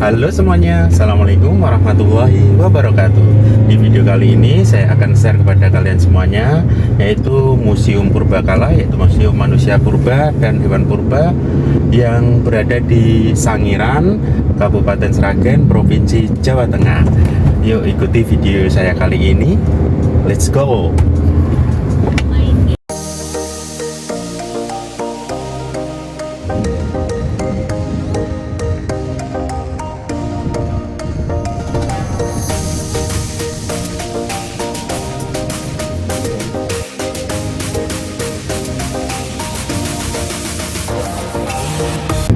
Halo semuanya, Assalamualaikum warahmatullahi wabarakatuh. Di video kali ini saya akan share kepada kalian semuanya, yaitu Museum Purbakala, yaitu Museum Manusia Purba dan Hewan Purba yang berada di Sangiran, Kabupaten Sragen, Provinsi Jawa Tengah. Yuk ikuti video saya kali ini. Let's go!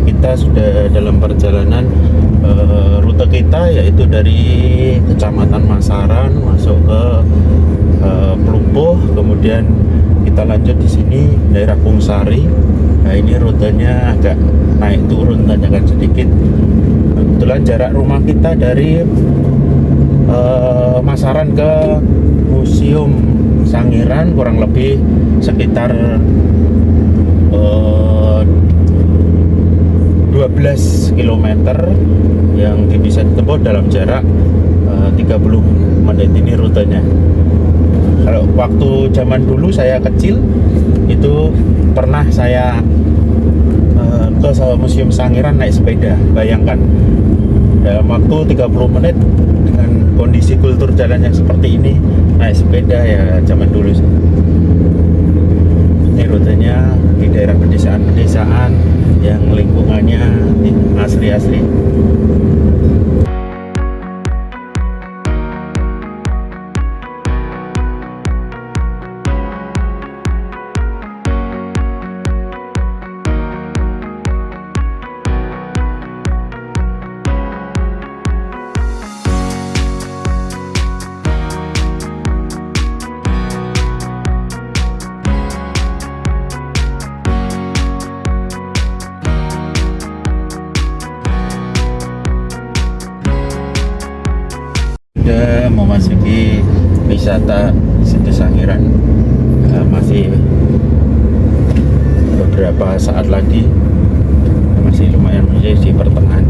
Kita sudah dalam perjalanan rute kita, yaitu dari Kecamatan Masaran masuk ke Pelumpuh, kemudian kita lanjut di sini daerah Pungsari. Nah, ini rutenya agak naik turun, tanjakan sedikit. Kebetulan jarak rumah kita dari Masaran ke Museum Sangiran kurang lebih sekitar 12 km yang bisa ditempuh dalam jarak 30 menit ini rutenya. Kalau waktu zaman dulu saya kecil itu pernah saya ke Museum Sangiran naik sepeda. Bayangkan dalam waktu 30 menit dengan kondisi kultur jalan yang seperti ini, naik sepeda ya zaman dulu. Ini rutenya di daerah pedesaan-pedesaan yang lingkungannya asri-asri. Sudah memasuki wisata Situ Sangiran, masih beberapa saat lagi, masih lumayan di pertengahan.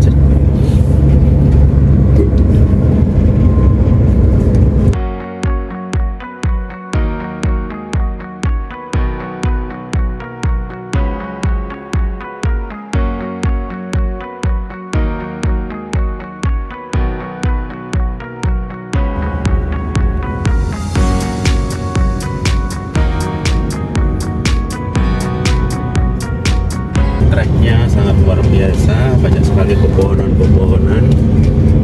Treknya sangat luar biasa, banyak sekali pepohonan-pepohonan,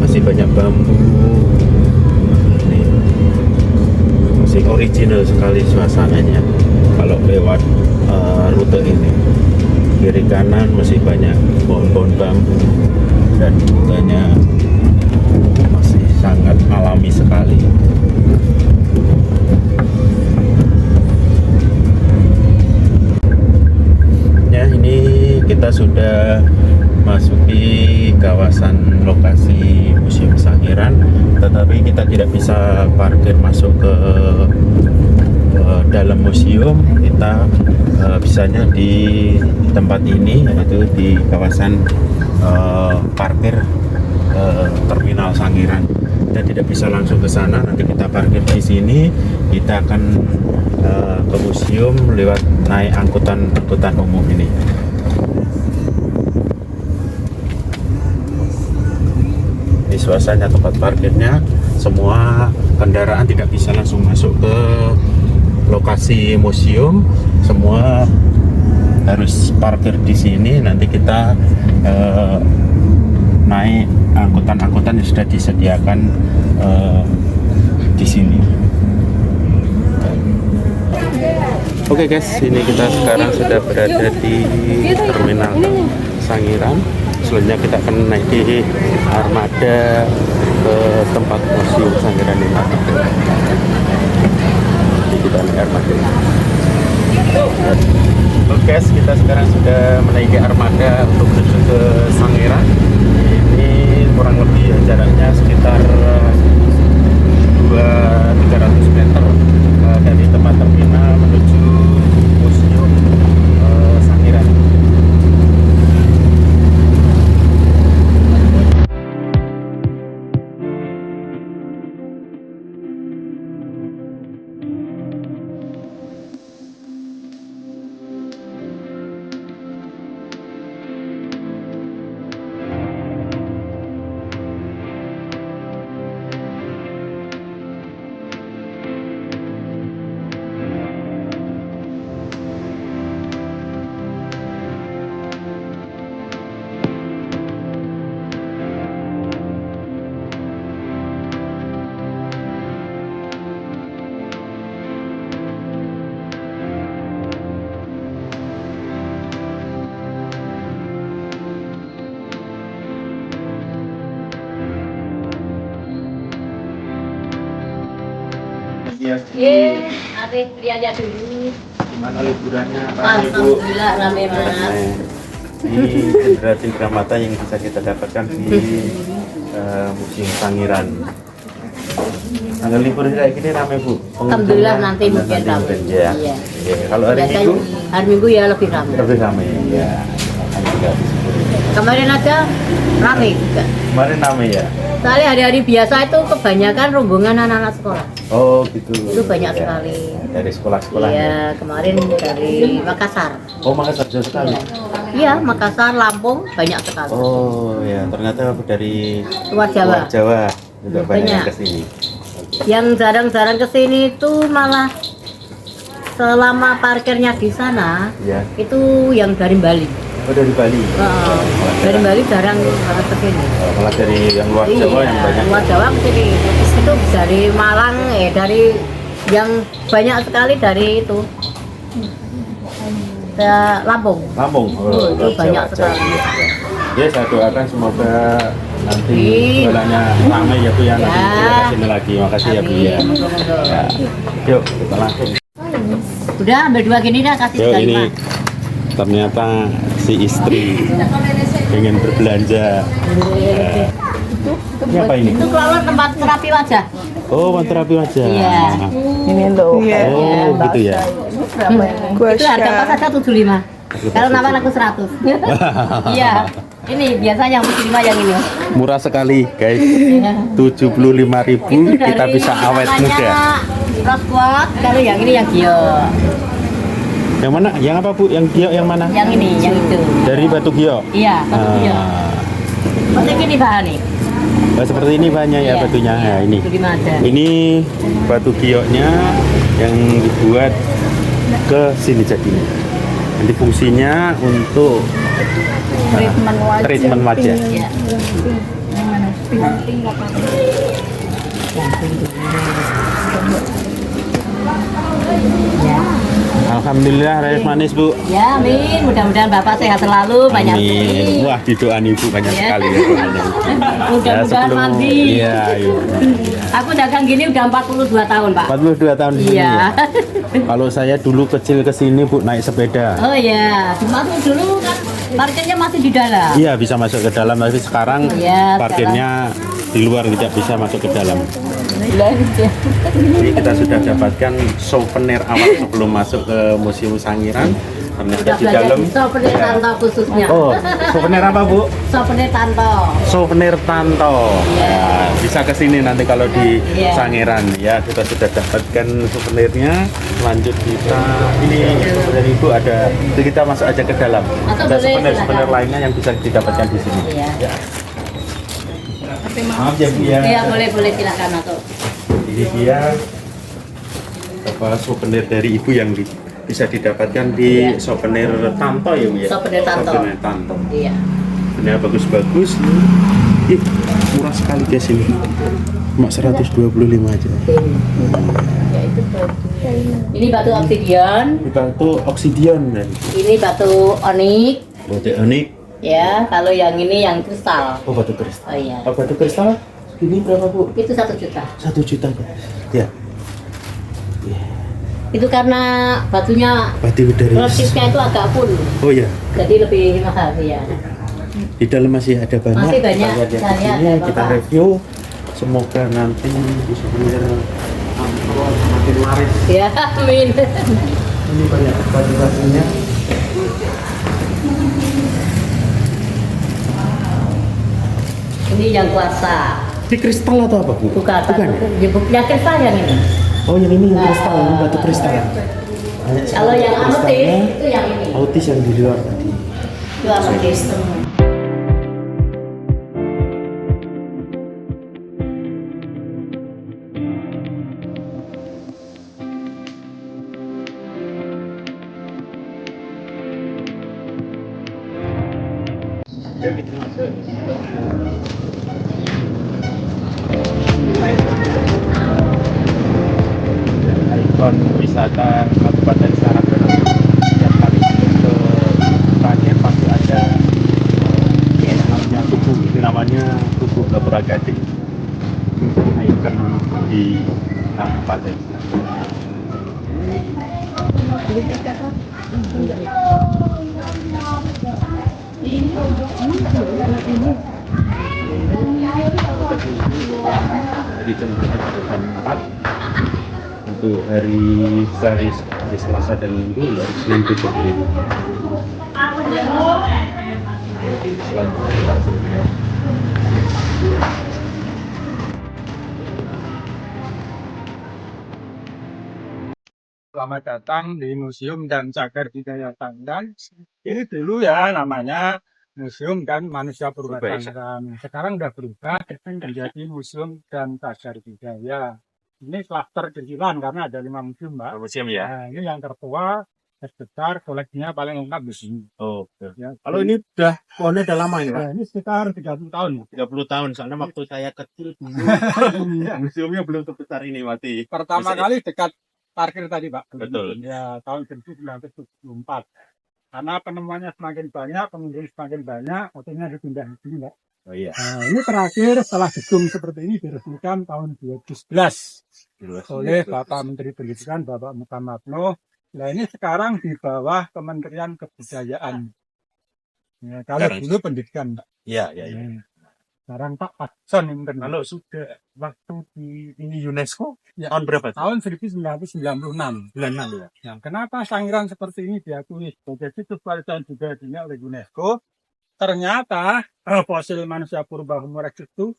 masih banyak bambu. Ini masih original sekali suasananya kalau lewat rute ini. Kiri kanan masih banyak pohon-pohon bambu dan rutenya masih sangat alami sekali. Kita sudah masuki kawasan lokasi Museum Sangiran, tetapi kita tidak bisa parkir masuk ke dalam museum. Kita bisanya di tempat ini, yaitu di kawasan parkir Terminal Sangiran. Kita tidak bisa langsung ke sana, nanti kita parkir di sini. Kita akan ke museum lewat naik angkutan umum ini. Di suasana tempat parkirnya, semua kendaraan tidak bisa langsung masuk ke lokasi museum, semua harus parkir di sini. Nanti kita naik angkutan yang sudah disediakan di sini. Oke guys, ini kita sekarang sudah berada di Terminal Sangiran. Selanjutnya kita akan naik di armada ke tempat Museum Sangiran ini. Jadi kita naik armada. Oke guys, kita sekarang sudah menaiki armada untuk menuju ke Sangiran. Ini kurang lebih jaraknya sekitar 200-300 meter dari tempat terminal menuju Museum Sangiran. Budias. Arif lihat dulu. Gimana liburannya Pak Ibu? Alhamdulillah rame Mas. Ini cendera mata yang bisa kita dapatkan di Museum Sangiran. Tanggal libur kayak gini rame Bu. Alhamdulillah nanti mungkin rame. Ya. Iya. Kalau hari Minggu? Hari Minggu ya lebih rame. Lebih rame. Ya. Kemarin aja rame juga. Kemarin rame ya. Soalnya hari-hari biasa itu kebanyakan rombongan anak-anak sekolah. Oh gitu. Itu banyak sekali. Dari sekolah-sekolah. Iya, kemarin dari Makassar. Oh Makassar jauh sekali. Iya, Makassar, Lampung banyak sekali. Oh ya, ternyata dari Luar Jawa. Luar Jawa juga banyak yang Banyak. kesini. Yang jarang-jarang kesini itu malah selama parkirnya di sana Ya. itu yang dari Bali. Oh dari Bali. Dari Bali jarang banget kesini. Malah dari yang luar Jawa yang banyak. Luar Jawa kesini. Itu dari Malang, dari yang banyak sekali dari itu. Lampung. Lampung. Oh, itu luar banyak Jawa, sekali. Jawa. Ya saya doakan semoga nanti Amin. jualannya ramai ya Bu ya. Nanti Ya. kita kesini lagi. Makasih ya Bu ya. Amin, monggo-monggo. Ya. Yuk kita langsung. Udah ambil 2 gini dah kasih Yuk 35. ini ternyata si istri pengen berbelanja. Ini apa ini? Itu kalau tempat terapi wajah. Oh, terapi wajah. Iya. Ini loh. Oh, gitu ya. Itu harga pas saja 75. Kalau nawar aku 100. Iya. Ini biasanya yang 75 yang ini. Murah sekali, guys. 75.000 Itu kita dari bisa awet namanya muda. Rose Quartz, kalau yang ini yang gio. Yang mana? Yang apa Bu? Yang giok yang mana? Yang ini, yang itu. Dari batu giok. Iya, batu gio. Seperti ini bahannya. Oh, seperti ini banyak ya Iya. batunya. Nah, ini. 75 ada. Ini batu gioknya yang dibuat ke sini jadinya. Nanti fungsinya untuk treatment wajah. Iya. Alhamdulillah laris manis Bu. Ya, amin. Mudah-mudahan Bapak sehat selalu, banyak Amin. rezeki. Wah, didoain Ibu banyak Ya. sekali ya. doanya. Mudah-mudahan mandi. Iya, iya. Aku dagang gini udah 42 tahun, Pak. 42 tahun di sini. Iya. ya? Kalau saya dulu kecil ke sini Bu naik sepeda. Oh iya, cuma tuh dulu kan parkirnya masih di dalam. Iya, bisa masuk ke dalam tapi sekarang Iya, parkirnya di luar tidak bisa masuk ke dalam. Jadi kita sudah dapatkan souvenir awal sebelum masuk ke Museum Sangiran. Ternyata Udah di belajar dalam. di souvenir Tanto khususnya. Oh, souvenir apa Bu? Souvenir Tanto. Souvenir Tanto. Ya, bisa ke sini nanti kalau di Iya. Sangiran ya. Kita sudah dapatkan souvenirnya. Lanjut kita ini dari Ibu ada. Jadi kita masuk aja ke dalam. Masuk Ada boleh, souvenir-souvenir silakan. lainnya yang bisa didapatkan di sini. Iya. Ya. Maaf ya Bu ya. Iya, boleh silakan masuk. Ini dia apa souvenir dari Ibu yang bisa didapatkan di Iya. souvenir Tanto ya Bu ya. Souvenir Tanto. Souvenir Tanto. Iya. Benar bagus-bagus. Ih, murah sekali guys ini. Cuma 125 aja. Ya, itu ini batu obsidian, Ini batu oksidian dan ini batu onik. batu unik. Ya, kalau yang ini yang kristal. Oh batu kristal. Oh iya. Oh, batu kristal ini berapa Bu? Itu 1 juta. 1 juta guys. Ya. Itu karena batunya Batu dari. relatifnya itu agak full. Oh ya. Jadi lebih mahal ya. Di dalam masih ada banyak. Masih banyak. Kita lihat yang Saya di sini, ada kita Bapak. review. Semoga nanti bisa semakin laris. Ya, amin. Ini banyak batu-batunya. Ini yang kuasa. Di kristal atau apa Bu? Bukan. Bukan. Ya, yang kristal yang ini. Oh yang ini yang kristal, ini batu kristal. Banyak sekali Kalau yang ametis kristalnya. itu yang ini. Autis yang di luar tadi. Itu ametis. Ikon wisata Kabupaten Saragen. Setiap kali ke Sragen pasti ada namanya tugu. Ini namanya Tugu Gapura Gading. Ikon di Kabupaten. Jadi jam 4 untuk hari Selasa dan Minggu, hari Senin tutup ini. Selamat datang di Museum dan Cagar Budaya Tandan. Ini dulu ya namanya Museum dan Manusia Purba Tandan. Sekarang udah berubah menjadi Museum dan Cagar Budaya. Ini klaster kecilan karena ada 5 museum, Mbak. Museum ya? Nah, ini yang tertua, terbesar, koleksinya paling lengkap di sini. Oh, Ya. kalau ini udah pohonnya udah lama ini, Pak? Nah, ini sekitar 30 tahun. 30 tahun, soalnya waktu saya kecil dulu Iya. museumnya belum sebesar ini, Mati. Pertama kali dekat parkir tadi, Pak. Betul. Ya, tahun 1974. Karena penemuannya semakin banyak, pengunjung semakin banyak, hotelnya dipindah di sini, Pak. Oh iya. Nah, ini terakhir setelah gedung seperti ini diresmikan tahun 2011 oleh Bapak Menteri Pendidikan, Bapak Muhammad. Nah, ini sekarang di bawah Kementerian Kebudayaan. Ya, kalau Sekarang. dulu pendidikan, Pak. Iya, iya, iya. Nah, sekarang Pak Patson yang pendidikan. Kalau sudah waktu di ini UNESCO Ya. tahun berapa? Tahun 1996. Bulan lalu ya. Nah, kenapa Sangiran seperti ini diakui sebagai situs warisan budaya dunia oleh UNESCO? Ternyata fosil manusia purba Homo erectus itu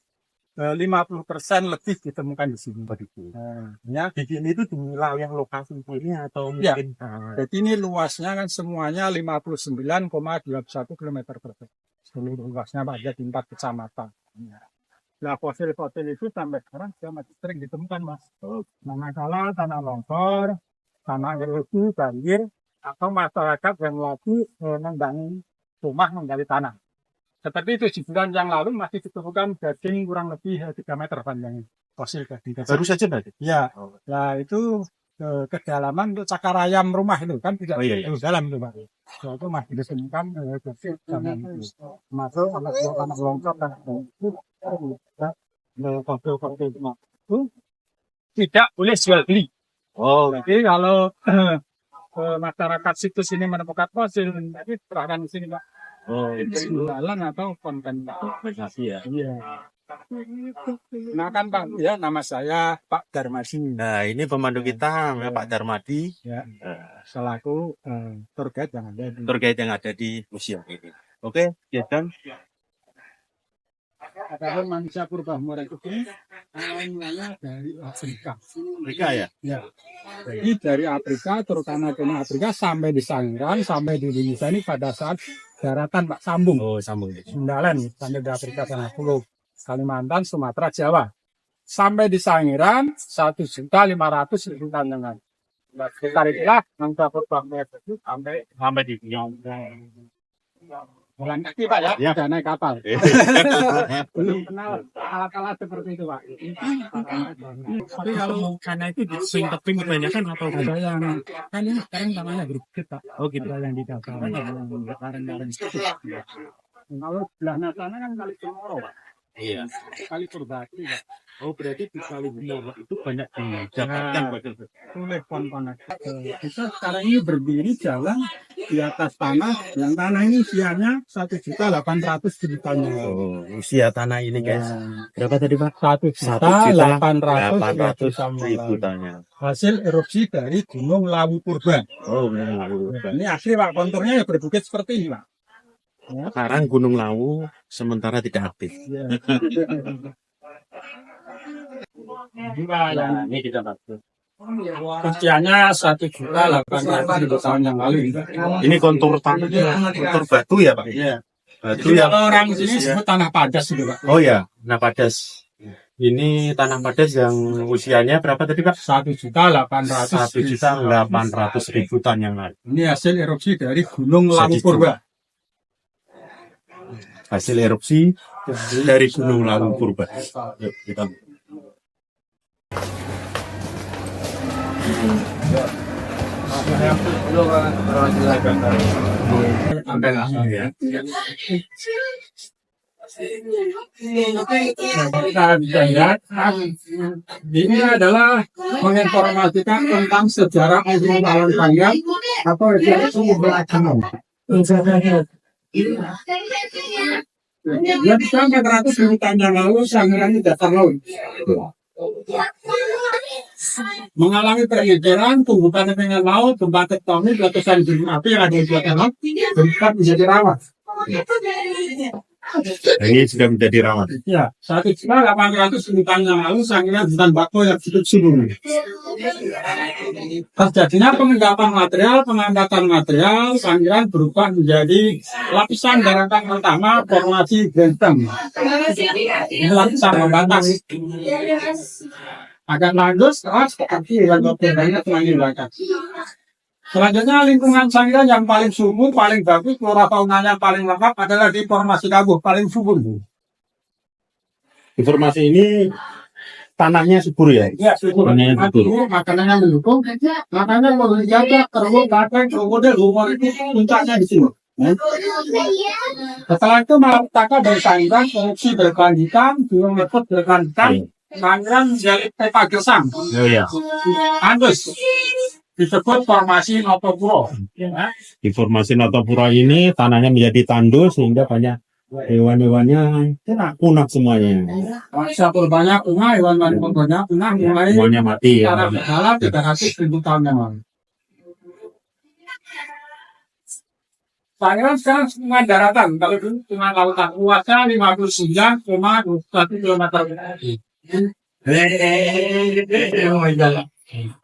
50% lebih ditemukan di sini. Nah, ya. Di sini itu di wilayah lokasi ini atau Ya. mungkin Jadi ini luasnya kan semuanya 59,21 km persegi. Seluruh luasnya ada di 4 kecamatan. Ya. Nah, fosil-fosil itu sampai sekarang sudah masih sering ditemukan, Mas. Manakala tanah longsor, tanah erosi, banjir, atau masyarakat yang lagi membangun rumah menggali tanah. Seperti itu, sebulan yang lalu masih ditemukan gading kurang lebih 3 meter panjangnya. Fosil gading. baru saja tadi. Ya, Oh. nah itu kedalaman untuk cakar ayam rumah itu kan tidak Oh, iya, iya. terlalu dalam itu, Pak. So, itu masih ditemukan gading zaman itu. Masuk anak longsor dan itu fosil-fosil itu tidak boleh jual beli. Oh, Jadi kalau masyarakat situs ini menemukan fosil, jadi serahkan di sini, Pak. oh, Jualan atau konten. kompensasi ya. Iya. Nah kan Pak, ya nama saya Pak Darmadi. Nah, ini pemandu kita namanya Pak Darmadi, Ya, selaku tour guide yang ada di. tour guide yang ada di museum ini. Oke, ya kan? Adapun manusia purba Homo erectus ini mulanya dari Afrika. Mereka ya? Ya. Jadi dari Afrika, terutama ke Afrika sampai di Sangiran, sampai di Indonesia ini pada saat daratan Pak sambung. Oh, sambung ya. Sundalan sampai di Afrika Tengah Pulau, Kalimantan, Sumatera, Jawa. Sampai di Sangiran 1.500.000 tandangan. Nah, sekitar itulah angka perbangnya itu sampai di jalan kaki Pak ya, Ya. udah naik kapal. Belum kenal alat-alat seperti itu Pak. Tapi kalau karena itu di swing teping kebanyakan atau ada yang kan ini sekarang namanya grup kita. Oh gitu. Ada yang di dasar, ada yang karen-karen. Kalau sebelah sana kan kali Cemoro Pak. Iya. Kali Purbati Pak. Oh, berarti di kali Binomo itu banyak didapatkan Nah. Pak. Oleh pon-ponan. Kita sekarang ini berdiri jalan di atas tanah. Yang tanah ini usianya 1.800.000 tahun. Oh, usia tanah ini guys. Berapa tadi Pak? 1.800.000 1.800.000 tahun. Hasil erupsi dari Gunung Lawu Purba. Oh, benar. Ini asli Pak, konturnya ya berbukit seperti ini Pak. Sekarang Gunung Lawu sementara tidak aktif. Ya. Yang ini kita bantu. usianya 1.800.000 tahun yang lalu. Ini kontur tanahnya, kontur batu ya Pak? Iya. Batu Jadi yang kalau orang sini sebut tanah padas itu Pak. Oh ya, nah padas. Ini tanah padas yang usianya berapa tadi Pak? 1.800.000 tahun yang lalu. Ini hasil erupsi dari Gunung Lawu Purba. Hasil erupsi dari Gunung Lawu Purba. Yuk, kita. Kita bisa lihat, ini adalah menginformasikan tentang sejarah Ujung Palon Panggang atau itu belakangan. Ya, sekarang 400.000 tahun yang lalu Sangiran di dasar laut mengalami peredaran tumbukan dengan laut, gempa tektonik, letusan gunung api yang ada di belakang laut, berubah menjadi rawa. Ini sudah menjadi rawan. Ya, 1.800.000 tahun yang lalu Sangiran hutan bakau yang disebut sulung. Terjadinya pengendapan material, pengangkatan material, Sangiran berubah menjadi lapisan daratan pertama formasi benteng. Ini lapisan pembatas. Agak lanjut, seperti yang banyak semakin belakang. Selanjutnya lingkungan Sangiran yang paling subur, paling bagus, flora faunanya paling lengkap adalah di formasi Kabuh, paling subur. Informasi ini tanahnya subur ya? Ya, subur. Tanahnya subur. Makanannya mendukung, makanya kalau dijaga, terus pakai krokodil, humor itu puncaknya di sini. Setelah itu malapetaka dari Sangiran, korupsi berkelanjutan, geomorfos berkelanjutan, Sangiran menjadi peta gersang. Oh iya. Andus disebut formasi Notopuro. Di formasi Notopuro ini tanahnya menjadi tandus sehingga banyak hewan-hewannya punah semuanya. Manusia banyak punah, hewan-hewan banyak punah, mulai Semuanya mati ya. secara berjalan 300.000 tahun yang lalu. Sangiran sekarang semua daratan, kalau dulu cuma lautan, luasnya 59,21 km.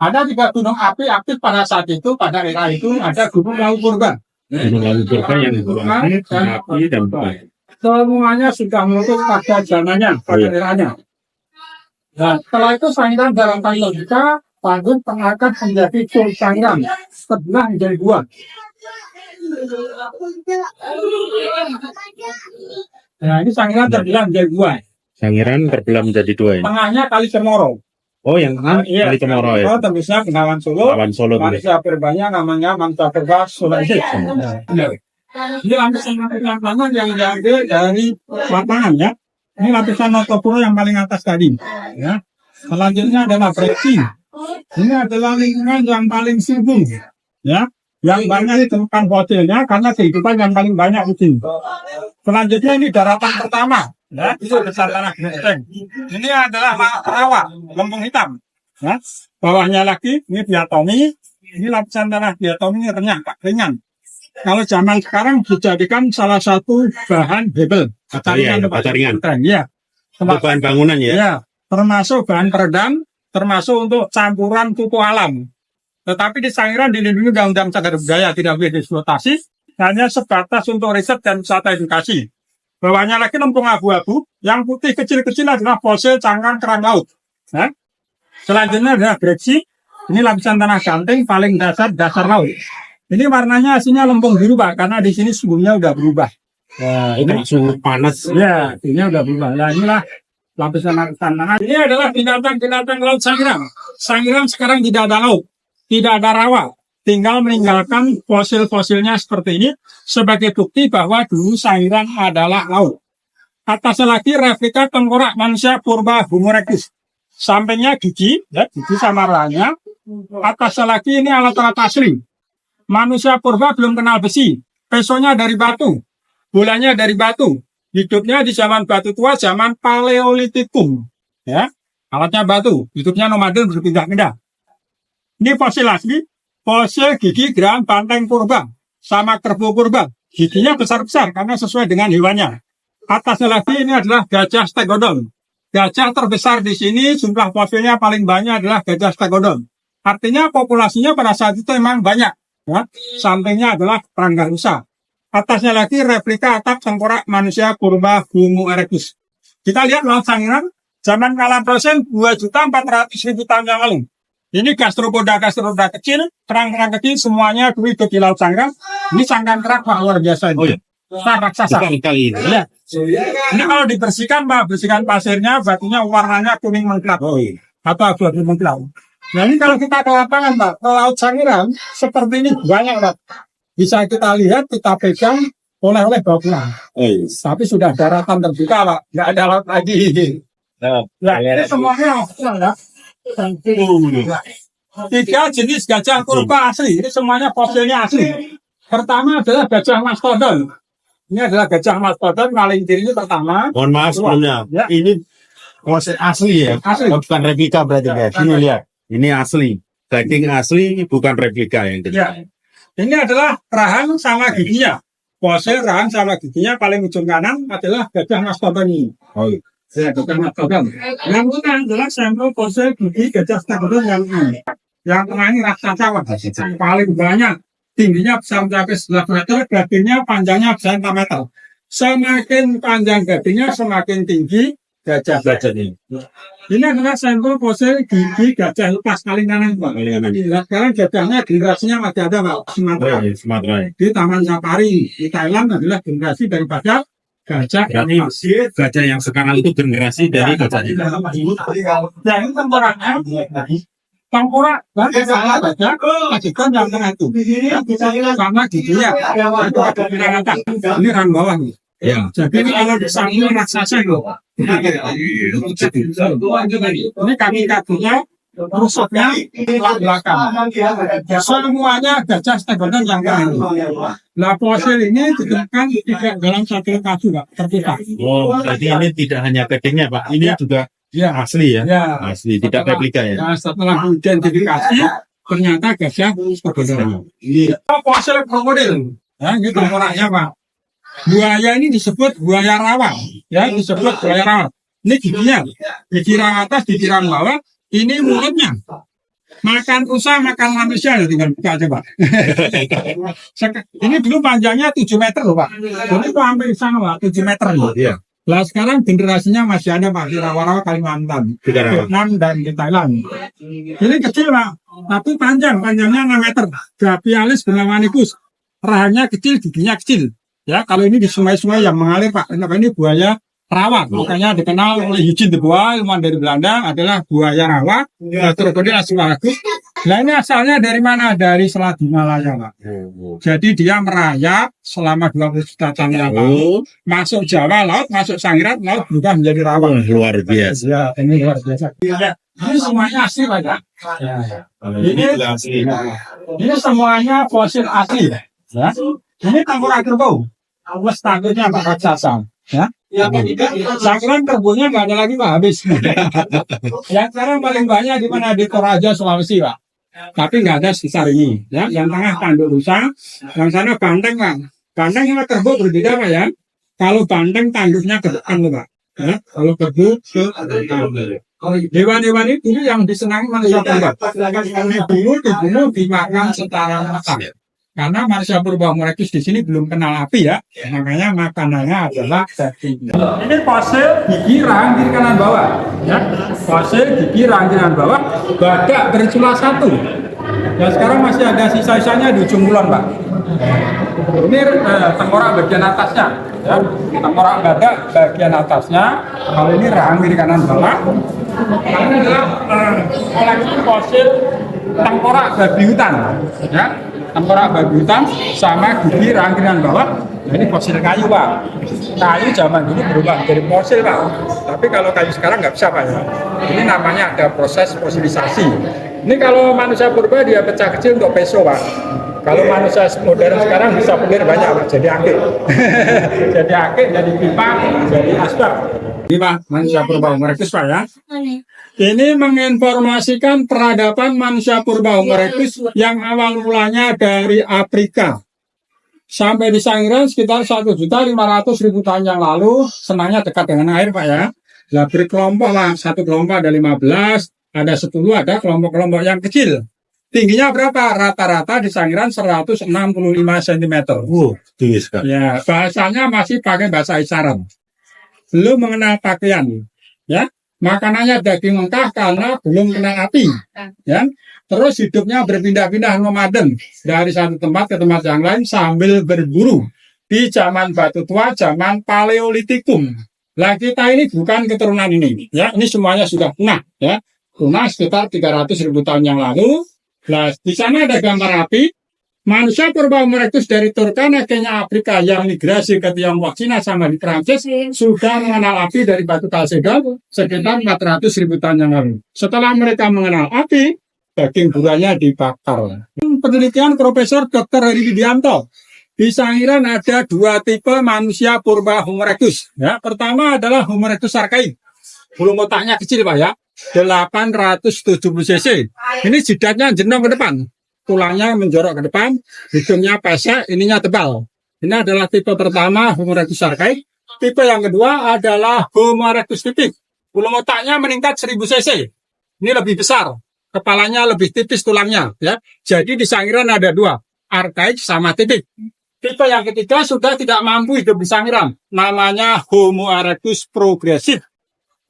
Ada 3 gunung api aktif pada saat itu, pada era itu ada Gunung Lawu Purba. Gunung Lawu Purba yang api dan bukan. Semuanya sudah meletus pada zamannya, pada eranya. Nah, setelah itu Sangiran daratan logika, Panggung pengangkat menjadi Cul Sangiran, sebelah menjadi 2. Nah, ini Sangiran terbelah menjadi 2. Sangiran terbelah menjadi 2 ya. Tengahnya Kali Cemoro. Oh, yang tengah Kali Cemoro ya. Oh, tembusnya Bengawan Solo. Lawan Solo tuh. Manusia Purbanya namanya Mangsa Purba Sulawesi. Ini lapisan tangan yang diambil dari lapangan ya. Ini lapisan Notopuro yang paling atas tadi. Ya. Selanjutnya adalah Breksi. Ini adalah lingkungan yang paling subur. Ya. Yang banyak ditemukan fosilnya karena kehidupan yang paling banyak di sini. Selanjutnya ini daratan pertama. Ya, itu besar tanah genteng. Ini adalah rawa, lempung hitam. Ya, bawahnya lagi ini diatomi. Ini lapisan tanah diatomi ini renyah, Pak, ringan. Kalau zaman sekarang dijadikan salah satu bahan hebel. Bata ringan. Ya. Untuk bahan bangunan ya. Ya, termasuk bahan peredam, termasuk untuk campuran pupuk alam. Tetapi di Sangiran dilindungi Undang-Undang Cagar Budaya, tidak boleh dieksploitasi, hanya sebatas untuk riset dan wisata edukasi. Bawahnya lagi lempung abu-abu, yang putih kecil-kecil adalah fosil cangkang kerang laut. Nah, selanjutnya adalah Breksi, ini lapisan tanah ganting paling dasar laut. Ini warnanya aslinya lempung biru Pak, karena di sini suhunya udah berubah. Nah, ini suhu panas. Ya, ini udah berubah. Nah, inilah lapisan tanah. Ini adalah binatang-binatang laut Sangiran. Sangiran sekarang tidak ada laut, tidak ada rawa. Tinggal meninggalkan fosil-fosilnya seperti ini sebagai bukti bahwa dulu Sangiran adalah laut. Atasnya lagi replika tengkorak manusia purba Homo erectus. Sampingnya gigi, ya, gigi sama rahanya. Atasnya lagi ini alat-alat asli. Manusia purba belum kenal besi. Pesonya dari batu, bolanya dari batu. Hidupnya di zaman batu tua, zaman Paleolitikum. Ya, alatnya batu. Hidupnya nomaden berpindah-pindah. Ini fosil asli. Fosil gigi geraham banteng purba sama kerbau purba. Giginya besar-besar karena sesuai dengan hewannya. Atasnya lagi ini adalah gajah stegodon. Gajah terbesar di sini, jumlah fosilnya paling banyak adalah gajah stegodon. Artinya populasinya pada saat itu memang banyak. Ya. Sampingnya adalah Rangga Rusa. Atasnya lagi replika atap tengkorak manusia purba Homo erectus. Kita lihat laut Sangiran, zaman Kalaprosen 2.400.000 tahun yang lalu. Ini gastropoda kecil, kerang-kerang kecil, semuanya hidup di laut Sangiran. Ini sangkan kerak Pak, luar biasa ini. Oh ya. Besar raksasa. Kali ini. Ya. Ini kalau dibersihkan Pak, bersihkan pasirnya, batunya warnanya kuning mengkilap. Oh iya. Atau abu-abu mengkilap. Nah ini kalau kita ke lapangan Pak, ke laut Sangiran, seperti ini banyak Pak. Bisa kita lihat, kita pegang, oleh-oleh bawa pulang. Oh iya. Tapi sudah daratan terbuka Pak, nggak ada laut lagi. Nah, ini semuanya ya. Tiga jenis gajah purba asli. Ini semuanya fosilnya asli. Pertama adalah gajah mastodon. Ini adalah gajah mastodon paling kiri pertama. Mohon maaf sebelumnya. Ya. Ini fosil asli ya, Asli. bukan replika berarti guys. Ini lihat, ini asli. Daging asli, bukan replika yang tadi. Ya. Ini adalah rahang sama giginya. Fosil rahang sama giginya paling ujung kanan adalah gajah mastodon ini. Oh, iya. Ya, gajah mastodon. Yang tengah adalah sampel fosil gigi gajah mastodon yang ini. Yang tengah ini raksasa paling banyak. Tingginya bisa mencapai 11 meter, gadingnya panjangnya bisa 4 meter. Semakin panjang gadingnya, semakin tinggi gajah. ini. Ini adalah sampel fosil gigi gajah lepas Kalinganan, Pak. Sekarang gajahnya generasinya masih ada, Pak. Sumatera. Oh, iya, Sumatera. Di Taman Safari di Thailand adalah generasi daripada gajah Berarti gajah yang sekarang itu generasi dari gajah ini. Nah, ini tengkoraknya. Tengkorak gajah majikan yang tengah itu. Sama giginya. Itu ada pirang atas. Ini rang bawah nih. Ya. Jadi kalau disambung raksasa itu. Ini kaki-kakinya, rusuknya belakang. Semuanya gajah stegonen yang keren. Nah, fosil ini ditemukan tidak dalam satu lokasi, Pak, terpisah. Oh, berarti ini tidak hanya gadingnya Pak, ini juga Ya, asli ya? ya. Asli, tidak replika ya? Nah, setelah identifikasi, ternyata gajah stegonen. Ini fosil krokodil. Ya, ini tengkoraknya, Pak. Buaya ini disebut buaya rawa, ya disebut buaya rawa. Ini giginya, gigi rang atas, gigi rang bawah. Ini mulutnya. Makan rusa, makan manusia, tinggal buka aja, Pak. Ini dulu panjangnya 7 meter loh, Pak. Ini kok hampir sana, Pak, 7 meter loh. Iya. Lah sekarang generasinya masih ada, Pak, di rawa-rawa Kalimantan, Vietnam dan di Thailand. Ini kecil, Pak, tapi panjangnya 6 meter. Gapialis benamanicus. Rahangnya kecil, giginya kecil. Ya, kalau ini di sungai-sungai yang mengalir, Pak, ini buaya rawa. Makanya dikenal oleh Eugene de Bois, ilmuwan dari Belanda, adalah buaya rawa. Krokodil asparagus. Nah, ini asalnya dari mana? Dari Selat Himalaya, Pak. Jadi dia merayap selama 20 juta tahun yang lalu. Masuk Jawa laut, masuk Sangiran laut, berubah menjadi rawa. Luar biasa. Ya, ini luar biasa. Ya, ini semuanya asli, Pak. Ya. Ini semuanya fosil asli. Ya. Ini tengkorak kerbau. Awas takutnya Pak raksasa. Ya. Sekarang kerbaunya nggak ada lagi, Pak, habis. Yang sekarang paling banyak di mana? Di Toraja, Sulawesi, Pak. Tapi nggak ada sebesar ini. Ya. Yang tengah tanduk rusa, yang sana banteng, Pak. Banteng sama kerbau berbeda, Pak, ya. Kalau banteng tanduknya ke depan, Pak. Ya. Kalau kerbau ke depan. Hewan-hewan itu yang disenangi manusia purba. Dibunuh, dimakan secara masak. Karena manusia purba Homo erectus di sini belum kenal api, ya, makanya makanannya adalah daging. Ini fosil gigi rahang kiri kanan bawah, ya. Fosil gigi rahang kiri kanan bawah, badak bersula 1. Ya, sekarang masih ada sisa-sisanya di ujung kulon, Pak. Ini tengkorak bagian atasnya, ya. Tengkorak badak bagian atasnya. Kalau ini rahang kiri kanan bawah. Ini adalah koleksi fosil tengkorak babi hutan, ya. Tengkorak babi hutan sama gigi rahang kiri kanan bawah. Nah, ini fosil kayu, Pak. Kayu zaman dulu berubah menjadi fosil, Pak. Tapi kalau kayu sekarang nggak bisa, Pak, ya. Ini namanya ada proses fosilisasi. Ini kalau manusia purba dia pecah kecil untuk peso, Pak. Kalau manusia modern sekarang bisa pelir banyak, Pak. Jadi akik. Jadi akik, jadi pipa, jadi asbak. Ini, Pak, manusia purba Homo erectus, Pak, ya. Ini menginformasikan peradaban manusia purba Homo erectus yang awal mulanya dari Afrika. Sampai di Sangiran sekitar 1.500.000 tahun yang lalu, senangnya dekat dengan air, Pak, ya. Lah berkelompok, Pak. Satu kelompok ada 15, ada 10, ada kelompok-kelompok yang kecil. Tingginya berapa? Rata-rata di Sangiran 165 cm. Tinggi sekali. Ya, bahasanya masih pakai bahasa isyarat. Belum mengenal pakaian, ya. Makanannya daging mentah karena belum kena api, ya. Terus hidupnya berpindah-pindah nomaden dari satu tempat ke tempat yang lain sambil berburu di zaman batu tua, zaman Paleolitikum. Lah kita ini bukan keturunan ini, ya. Ini semuanya sudah punah, ya. Punah sekitar 300.000 tahun yang lalu. Nah, di sana ada gambar api. Manusia purba Homo erectus dari Turkana, Kenya, Afrika yang migrasi ke Tiongkok, Cina, sama di Prancis sudah mengenal api dari batu Kalsedon sekitar 400.000 tahun yang lalu. Setelah mereka mengenal api, daging buahnya dibakar. Penelitian Profesor Dr. Heri Widianto. Di Sangiran ada 2 tipe manusia purba Homo erectus. Ya, pertama adalah Homo erectus archaik. Bulu otaknya kecil Pak ya, 870 cc. Ini jidatnya jenong ke depan, tulangnya menjorok ke depan, hidungnya pesek, ininya tebal. Ini adalah tipe pertama Homo erectus archaik. Tipe yang kedua adalah Homo erectus tipik. Bulu otaknya meningkat 1000 cc. Ini lebih besar, kepalanya lebih tipis tulangnya. Ya, jadi di Sangiran ada 2, archaik sama tipik. Tipe yang ketiga sudah tidak mampu hidup di Sangiran. Namanya Homo erectus progresif.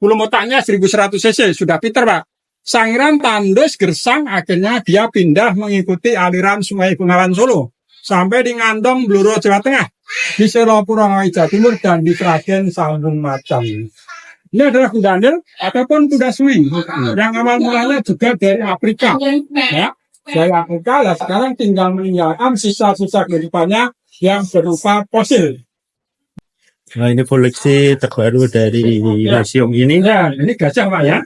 Bulu otaknya 1100 cc. Sudah pinter, Pak. Sangiran tandus gersang, akhirnya dia pindah mengikuti aliran Sungai Bengawan Solo. Sampai di Ngandong, Bluro, Jawa Tengah. Di Selopuro, Jawa Timur, dan di Sragen, Sambung Macam. Ini adalah kuda nil ataupun kuda swing. Yang awal mulanya juga dari Afrika. Ya. Dari Afrika, lah sekarang tinggal meninggalkan sisa-sisa kehidupannya yang berupa fosil. Nah, ini koleksi terbaru dari museum ini. Ya, ini gajah Pak ya.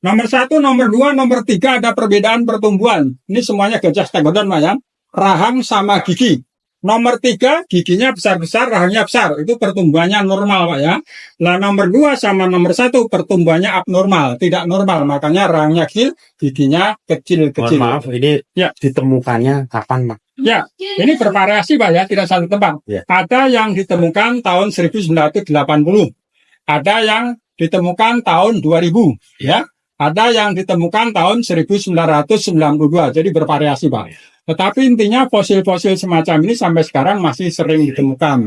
Nomor 1, nomor 2, nomor 3 ada perbedaan pertumbuhan. Ini semuanya gajah stegodon Pak ya. Rahang sama gigi. Nomor 3, giginya besar-besar, rahangnya besar. Itu pertumbuhannya normal Pak ya. Nah, nomor 2 sama nomor 1 pertumbuhannya abnormal, tidak normal. Makanya rahangnya kecil, giginya kecil-kecil. Mohon maaf, ini ya ditemukannya kapan, Pak? Ya, ini bervariasi Pak ya, tidak satu tempat. Ya. Ada yang ditemukan tahun 1980. Ada yang ditemukan tahun 2000, ya. Ada yang ditemukan tahun 1992. Jadi bervariasi, Pak. Tetapi intinya fosil-fosil semacam ini sampai sekarang masih sering ditemukan.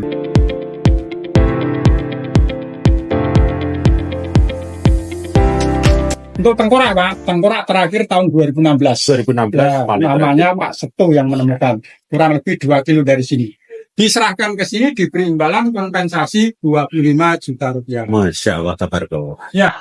Untuk tengkorak, Pak. Tengkorak terakhir tahun 2016. 2016. Ya, namanya Pak Setu yang menemukan. Kurang lebih 2 kilo dari sini. Diserahkan ke sini, diberi imbalan kompensasi 25 juta rupiah. Masya Allah, tabarakallah. Ya.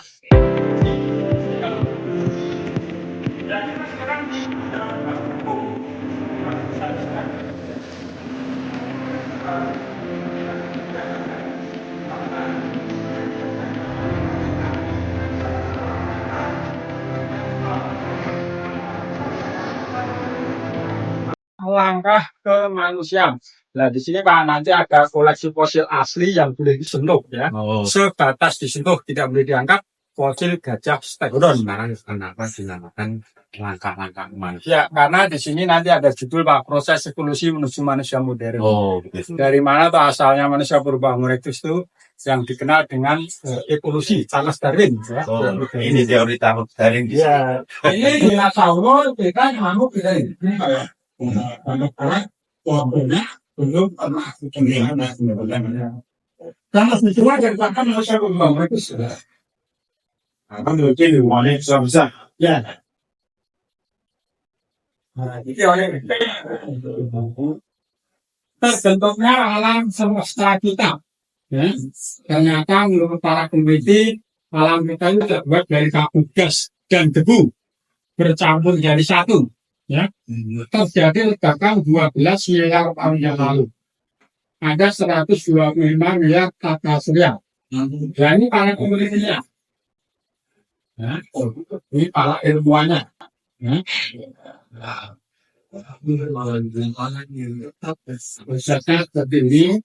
Langkah ke manusia. Nah, di sini Pak nanti ada koleksi fosil asli yang boleh disentuh ya. Oh. Sebatas disentuh, tidak boleh diangkat. Fosil gajah stegodon. Nah, kenapa dinamakan langkah-langkah manusia? Ya, karena di sini nanti ada judul Pak, proses evolusi menuju manusia modern. Oh, begitu. Dari mana tuh asalnya manusia purba Homo erectus itu yang dikenal dengan evolusi Charles Darwin. Ya. Oh, ini teori Darwin. Ya, ini dinosaurus kita mampu kita ini. Anak-anak pohonnya belum pernah kemudian karena semua dari bahkan manusia purba Homo erectus sudah. Kan mungkin hubungannya besar-besar. Ya. Nah, jadi oleh terbentuknya alam semesta kita. Ya. Ternyata menurut para peneliti, alam kita itu terbuat dari kabut gas dan debu bercampur jadi satu. Ya. Terjadi ledakan 12 miliar tahun yang lalu. Ada 125 miliar tata surya. Nah, ini para penelitinya. Ya, ini para ilmuannya. Ya. Pusatnya terdiri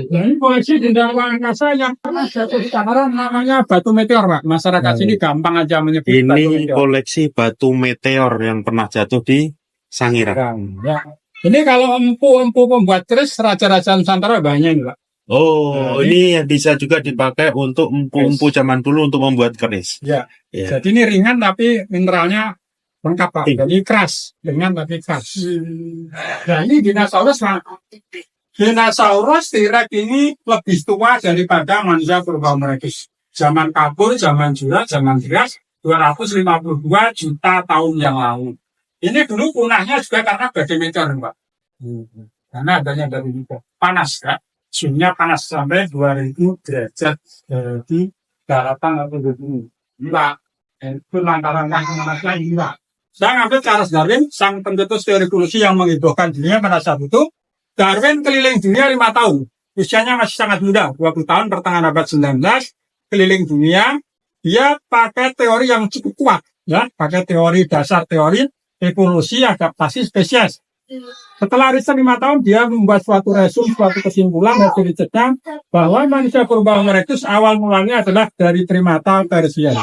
ini koleksi benda luar angkasa yang pernah jatuh di Sangiran namanya batu meteor, Pak. Masyarakat sini gampang aja menyebut batu Ini meteor. koleksi batu meteor yang pernah jatuh di Sangiran. Ya. Ini kalau empu-empu pembuat keris raja-raja Nusantara banyak ini, Pak. Oh, ini bisa juga dipakai untuk empu-empu zaman dulu untuk membuat keris. Ya. Ya. Jadi ini ringan tapi mineralnya lengkap, Pak. Jadi keras, ringan tapi keras. Nah, ini dinosaurus, Pak. Dinosaurus T-Rex ini lebih tua daripada manusia purba Homo erectus. Zaman Kapur, zaman Jura, zaman Trias, 252 juta tahun yang lalu. Ini dulu punahnya juga karena badai meteor, Pak. Karena adanya dari itu panas, ya. Suhunya panas sampai 2000 derajat di daratan atau di bumi. Pak, itu langkah-langkah manasnya ini, Pak. Saya ngambil Charles Darwin, sang pencetus teori evolusi yang menghebohkan dunia pada saat itu. Darwin keliling dunia 5 tahun. usianya masih sangat muda, 20 tahun, pertengahan abad 19, keliling dunia. Dia pakai teori yang cukup kuat, ya, pakai teori dasar teori evolusi adaptasi spesies. Setelah riset 5 tahun, dia membuat suatu kesimpulan dari risetnya bahwa manusia purba Homo erectus awal mulanya adalah dari primata tersier.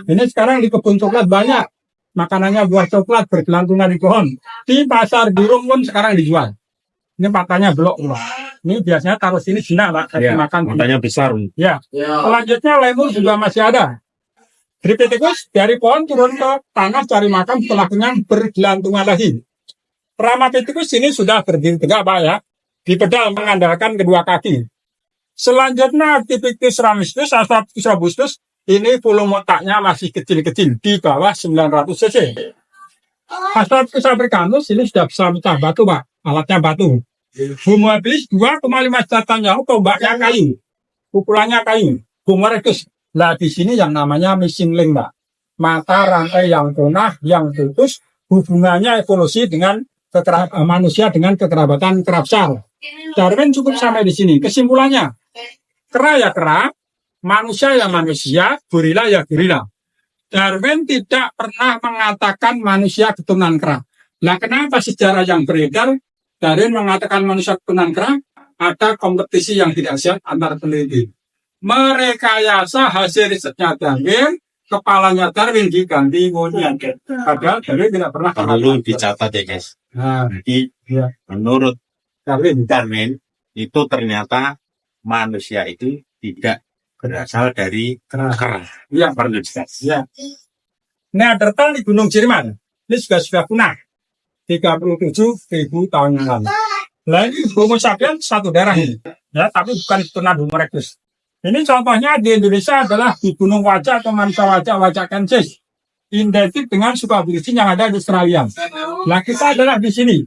Ini sekarang di kebun coklat banyak makanannya, buah coklat bergelantungan di pohon. Di pasar burung pun sekarang dijual. Ini matanya belok, ini biasanya taruh sini jinak, Pak. Ya, Makan matanya besar. ya. Selanjutnya lemur juga masih ada. Tripithecus dari pohon turun ke tanah cari makan, setelah kenyang bergelantungan lagi. Ramapithecus ini sudah berdiri tegak, Pak, ya. Di pedal mengandalkan kedua kaki. Selanjutnya Arctipithecus ramistus, Australopithecus robustus, ini volume otaknya masih kecil-kecil, di bawah 900 cc. Australopithecus africanus ini sudah bisa pecah batu, Pak. Alatnya batu. Homo habilis 2,5 juta ton jauh, tombaknya kayu. Ukurannya kayu. Homo erectus. Nah, di sini yang namanya missing link, Pak. Mata rantai yang punah, yang putus, hubungannya evolusi dengan manusia dengan kekerabatan kerabsar. Darwin cukup sampai di sini. Kesimpulannya, kera ya kera, manusia ya manusia, gorila ya gorila. Darwin tidak pernah mengatakan manusia keturunan kera. Nah, kenapa sejarah yang beredar Darwin mengatakan manusia keturunan kera? Ada kompetisi yang tidak sehat antar peneliti. Merekayasa hasil risetnya Darwin, kepalanya Darwin diganti monyet. Padahal Darwin tidak pernah. Perlu dicatat ya guys. Nah, Jadi ya. menurut Darwin. Darwin itu ternyata manusia itu tidak berasal dari kera. Ya, Perlu dicatat. ya. Neanderthal di Gunung Jerman. Ini sudah punah. 37.000 tahun yang lalu. Nah, ini Homo sapiens satu darah ini. Ya, tapi bukan keturunan Homo erectus. Ini contohnya di Indonesia adalah di Gunung Wajah atau Mansa Wajah Kensis. Identik dengan suku aborigin yang ada di Australia. Nah, kita adalah di sini.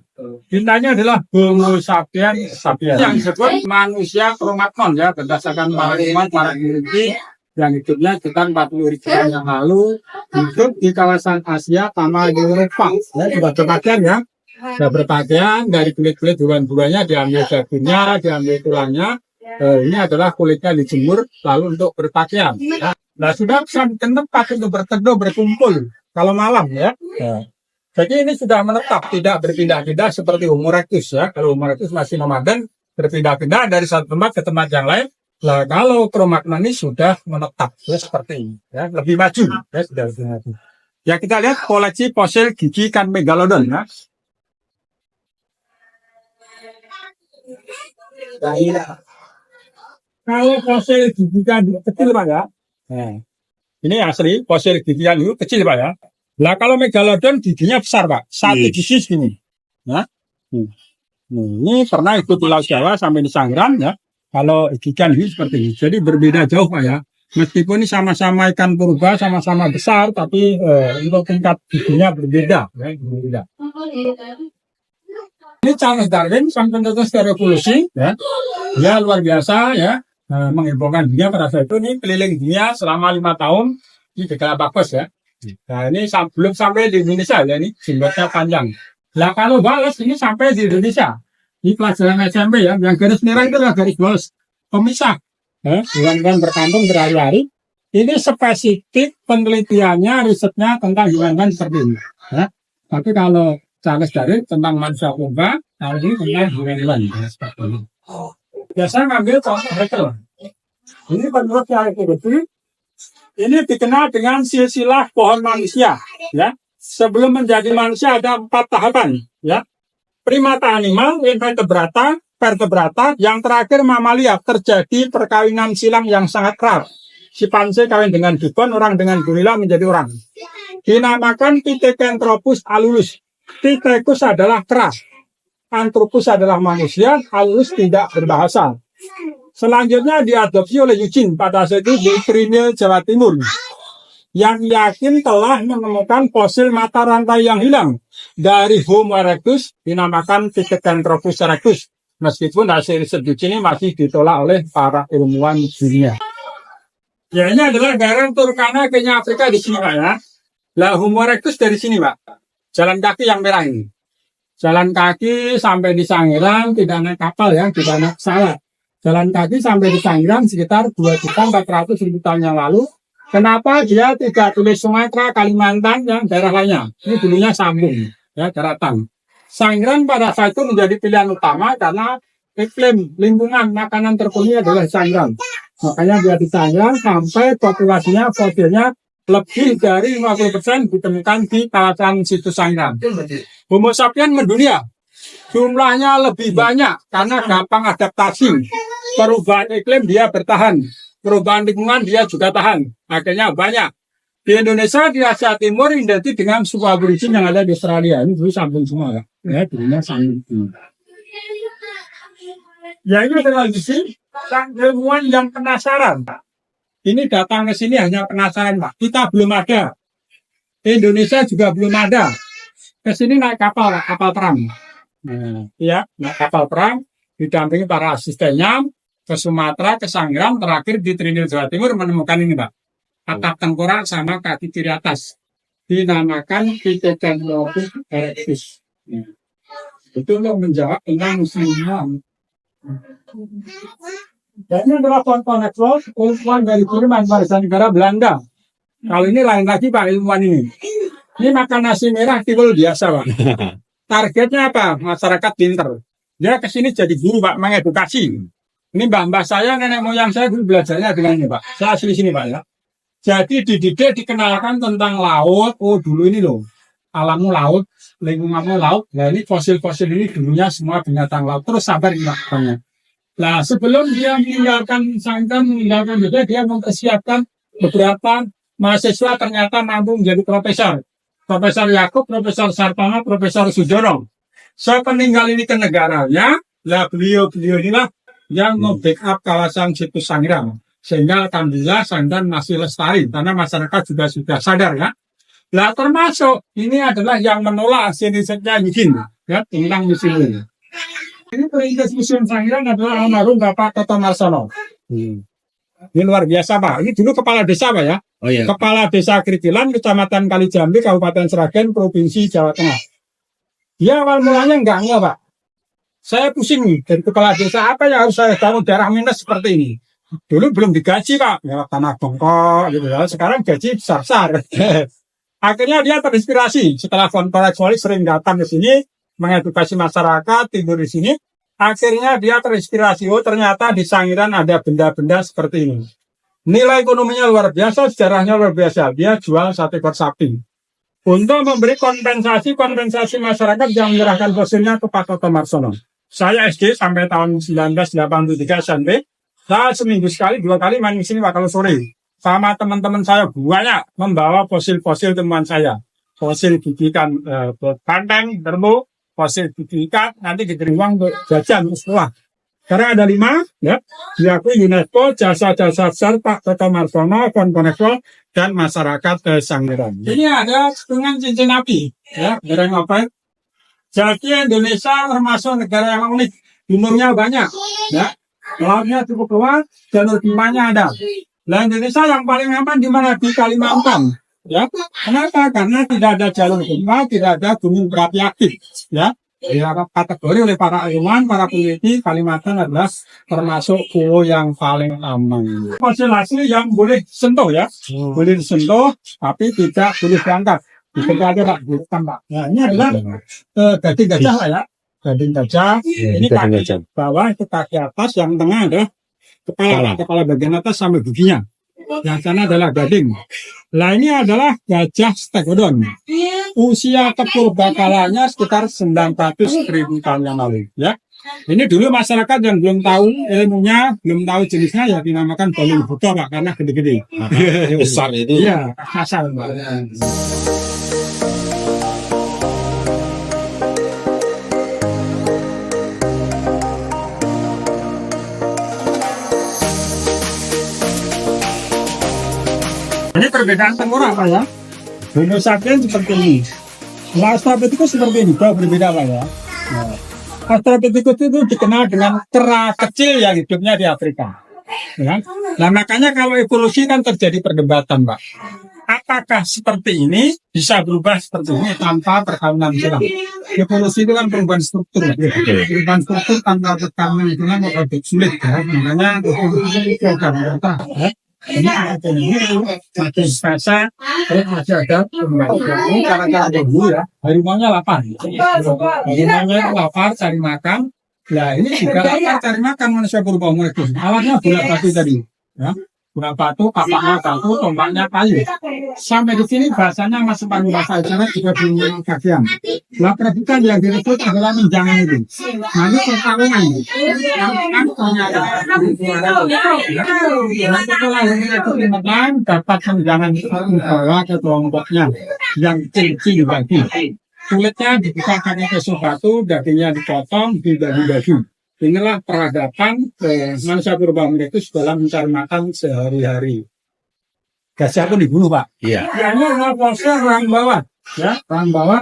Bintangnya adalah Homo sapiens sapiens. Yang disebut manusia Cro-Magnon, ya, berdasarkan pengalaman para peneliti yang hidupnya sekitar 40.000 tahun yang lalu, hidup di kawasan Asia sama di Eropa. Ya, sudah berpakaian, ya. Sudah berpakaian, dari kulit-kulit hewan-buahnya diambil dagingnya, diambil tulangnya. Ini adalah kulitnya dijemur lalu untuk berpakaian. Ya. Nah, sudah bisa di tempat untuk berteduh, berkumpul kalau malam, ya. Jadi ini sudah menetap, tidak berpindah-pindah seperti Homo erectus, ya. Kalau Homo erectus masih nomaden, berpindah-pindah dari satu tempat ke tempat yang lain. Nah, kalau Cro-Magnon ini sudah menetap, ya, seperti ini, ya, lebih maju, ya, sudah lebih maju. Ya, kita lihat koleksi fosil gigi ikan megalodon, ya. Kalau fosil gigi ikan kecil, Pak, ya. Nah, ini asli fosil gigi ikan itu kecil, Pak, ya. Nah, kalau megalodon giginya besar, Pak, satu gigi segini, ya. Ini pernah ikut di Laut Jawa sampai di Sangran, ya. Kalau ikan hiu seperti ini, jadi berbeda jauh, Pak, ya. Meskipun ini sama-sama ikan purba, sama-sama besar, tapi untuk tingkat giginya berbeda, ya, berbeda. Ini Charles Darwin, sang pencetus revolusi, ya. Dia luar biasa, ya, menghebohkan dunia pada saat itu. Ini keliling dunia selama 5 tahun di Galapagos, ya. Nah, ini belum sampai di Indonesia, ya, ini jenggotnya panjang. Nah, kalau balas ini sampai di Indonesia. Ini pelajaran SMP, ya, yang garis merah itu adalah garis balas pemisah. Hewan-hewan berkantung berhari-hari. Ini spesifik penelitiannya, risetnya tentang hewan-hewan seperti ini. Tapi kalau Charles Darwin tentang manusia purba, kalau ini tentang hewan-hewan. Seperti ini. Biasanya ngambil contoh Haeckel. Ini menurut saya ini dikenal dengan silsilah pohon manusia. Ya, sebelum menjadi manusia ada 4 tahapan. Ya. Primata animal, invertebrata, vertebrata, yang terakhir mamalia, terjadi perkawinan silang yang sangat keras. Simpanse kawin dengan dukun, orang dengan gorila menjadi orang. Dinamakan Pithecanthropus alulus. Pithecanthropus adalah keras. Anthropus adalah manusia, alulus tidak berbahasa. Selanjutnya diadopsi oleh Eugene pada saat itu di Trinil, Jawa Timur. Yang yakin telah menemukan fosil mata rantai yang hilang dari Homo erectus dinamakan Pithecanthropus erectus. Meskipun hasil riset ini masih ditolak oleh para ilmuwan dunia. Ya, ini adalah daerah Turkana, Kenya, Afrika di sini, Pak, ya. Lah, Homo erectus dari sini, Pak. Jalan kaki yang merah ini. Jalan kaki sampai di Sangiran, tidak naik kapal, ya, tidak naik pesawat. Jalan kaki sampai di Tangerang sekitar 2.400.000 tahun yang lalu. Kenapa dia tidak tulis Sumatera, Kalimantan, yang daerah lainnya? Ini dulunya sambung, ya, daratan. Tangerang pada saat itu menjadi pilihan utama karena iklim, lingkungan, makanan terpenuhi adalah Tangerang. Makanya dia di Tangerang sampai populasinya, fosilnya lebih dari 50% ditemukan di kawasan situs Tangerang. Homo sapiens mendunia. Jumlahnya lebih banyak karena gampang adaptasi. Perubahan iklim dia bertahan. Perubahan lingkungan dia juga tahan. Akhirnya banyak. Di Indonesia, di Asia Timur, identik dengan suku aborigin yang ada di Australia. Ini dulu sambung semua. Ya, dulunya sambung. Ya, ini adalah di sini. Sang ilmuwan yang penasaran. Ini datang ke sini hanya penasaran, Pak. Kita belum ada. Indonesia juga belum ada. Ke sini naik kapal, kapal perang. Nah, ya, naik kapal perang. Didampingi para asistennya. Ke Sumatera, ke Tangerang, terakhir di Trinil, Jawa Timur menemukan ini, Pak. Atap tengkorak sama kaki kiri atas. Dinamakan Pithecanthropus erectus. Ya. Itu untuk menjawab tentang musimnya. Dan ini adalah pohon eksplos, ilmuwan dari Jerman, warisan negara Belanda. Kalau ini lain lagi, Pak, ilmuwan ini. Ini makan nasi merah tiwul biasa, Pak. Targetnya apa? Masyarakat pinter. Dia kesini jadi guru, Pak, mengedukasi. Ini mbah-mbah saya, nenek moyang saya dulu belajarnya dengan ini, Pak. Saya asli sini, Pak, ya. Jadi dididik, dikenalkan tentang laut. Oh, dulu ini loh, alammu laut, lingkunganmu laut. Nah, ini fosil-fosil ini dulunya semua binatang laut. Terus sabar ini, Pak. Nah, sebelum dia meninggalkan Sangkan, meninggalkan juga, dia mempersiapkan beberapa mahasiswa ternyata mampu menjadi profesor. Profesor Yakub, Profesor Sartono, Profesor Sujono. Sepeninggal ini ke negaranya, lah beliau inilah yang membackup kawasan situs Tangerang. Sehingga alhamdulillah Sandan masih lestari karena masyarakat sudah sadar, ya. Nah, termasuk ini adalah yang menolak hasil risetnya Yudin, ya, tentang museum ini. Ini perintis museum Tangerang adalah almarhum Bapak Toto Marsono. Ini luar biasa, Pak. Ini dulu kepala desa, Pak, ya. Oh iya. Kepala Desa Kritilan, Kecamatan Kalijambi, Kabupaten Sragen, Provinsi Jawa Tengah. Dia awal mulanya enggak, Pak. Saya pusing nih, dari kepala desa apa yang harus saya bangun daerah minus seperti ini. Dulu belum digaji, Pak, ya, tanah bongkok gitu ya. Sekarang gaji besar-besar. Akhirnya dia terinspirasi setelah konferensi sering datang ke sini mengedukasi masyarakat, tidur di sini. Akhirnya dia terinspirasi, oh ternyata di Sangiran ada benda-benda seperti ini. Nilai ekonominya luar biasa, sejarahnya luar biasa. Dia jual 1 ekor sapi. Untuk memberi kompensasi masyarakat yang menyerahkan fosilnya ke Pak Toto Marsono. Saya SD sampai tahun 1983 SMP. Saya seminggu sekali, 2 kali main di sini, Pak, kalau sore. Sama teman-teman saya banyak membawa fosil-fosil teman saya. Fosil gigi ikan banteng, termo, fosil gigi ikan, nanti diberi uang untuk jajan untuk sekolah. Karena ada 5, ya, diakui UNESCO, jasa-jasa besar Pak Toto Marsono, Konekso, dan masyarakat Sangiran. Ini ada dengan cincin api, ya, barang apa? Jadi Indonesia termasuk negara yang unik, gunungnya banyak, ya. Lautnya cukup luas, jalur pimpanya ada. Nah, Indonesia yang paling aman di mana? Di Kalimantan. Ya, kenapa? Karena tidak ada jalur gempa, tidak ada gunung berapi aktif. Ya, kategori oleh para ilmuwan, para peneliti, Kalimantan adalah termasuk pulau yang paling aman. Fosil asli yang boleh sentuh, ya, boleh disentuh, tapi tidak boleh diangkat. Bisa ada, Pak, Pak. Nah, ini adalah gading gajah, Pak, ya. Gading gajah, ini kaki bawah, itu kaki atas, yang tengah adalah kepala bagian atas sama giginya. Yang sana adalah gading. Nah, ini adalah gajah stegodon. Usia kepurbakalanya sekitar 900.000 tahun yang lalu. Ya, ini dulu masyarakat yang belum tahu ilmunya, belum tahu jenisnya, ya dinamakan balung buto, Pak, karena gede-gede. Besar itu. Iya, kasar, Pak. Ini perbedaan tengkorak, Pak, ya. Homo sapiens seperti ini. Nah, Australopithecus seperti ini, jauh berbeda, Pak, ya. Nah, Australopithecus itu dikenal dengan kera kecil yang hidupnya di Afrika. Ya. Nah, makanya kalau evolusi kan terjadi perdebatan, Pak. apakah seperti ini bisa berubah seperti ini tanpa perkawinan tulang? Evolusi itu kan perubahan struktur. Perubahan struktur tanpa perkawinan tulang agak sulit ya. Makanya evolusi itu agak bertah. Ini ada satu spesies, terus masih ada ini cara-cara dulu ya. Harimaunya lapar. Harimaunya lapar cari makan. Nah ini juga lapar cari makan manusia purba umur itu. Alatnya bola batu tadi. Ya. Bola batu, kapaknya batu, tombaknya kayu. Sampai di sini bahasanya masih paling bahasa Isyarat juga belum kajian. Nah, perebutan yang direbut adalah menjangan itu. Nah, ini pertarungan. Yang ternyata setelah itu menang dapat menjangan bahwa ke kelompoknya yang kecil bagi. Kulitnya dibuka pakai tusuk batu, dagingnya dipotong, dibagi-bagi. Inilah peradaban manusia purba itu dalam mencari makan sehari-hari. Gajah pun dibunuh, Pak. Iya. Ini adalah proses rang bawah, ya, rang bawah,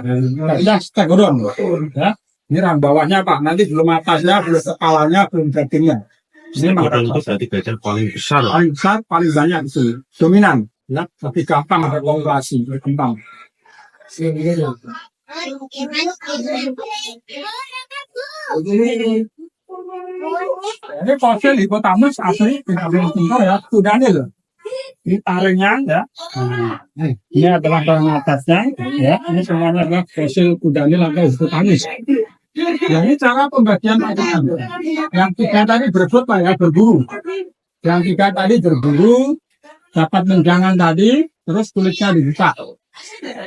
gajah stegodon, ya. Ini rang bawahnya, Pak. Nanti belum atasnya, belum kepalanya, belum dagingnya. Ini Stegodon itu berarti gajah paling besar. paling besar, paling banyak di sini. Dominan, ya. Tapi gampang berpopulasi, berkembang. Ini fosil hipotamus asli pintar ya, kudanya loh. Ini taringnya ya. Ini adalah barang atasnya ya. Ini semuanya adalah fosil kudanil atau hipotamus. Ya ini cara pembagian makanan. Yang tiga tadi berebut Pak ya, berburu. Yang tiga tadi berburu, dapat menjangan tadi, terus kulitnya dibuka.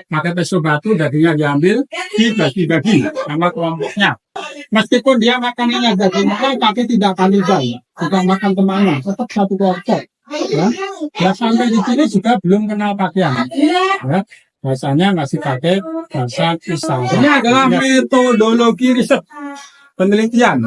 Pakai pisau batu, dagingnya diambil, dibagi-bagi sama kelompoknya. Meskipun dia makanannya dagingnya, tapi tidak kanibal, tidak makan temannya, tetap satu kelompok. Ya. Ya sampai di sini juga belum kenal pakaian. Ya. Bahasanya masih pakai bahasa kisah. Ini adalah metodologi riset penelitian.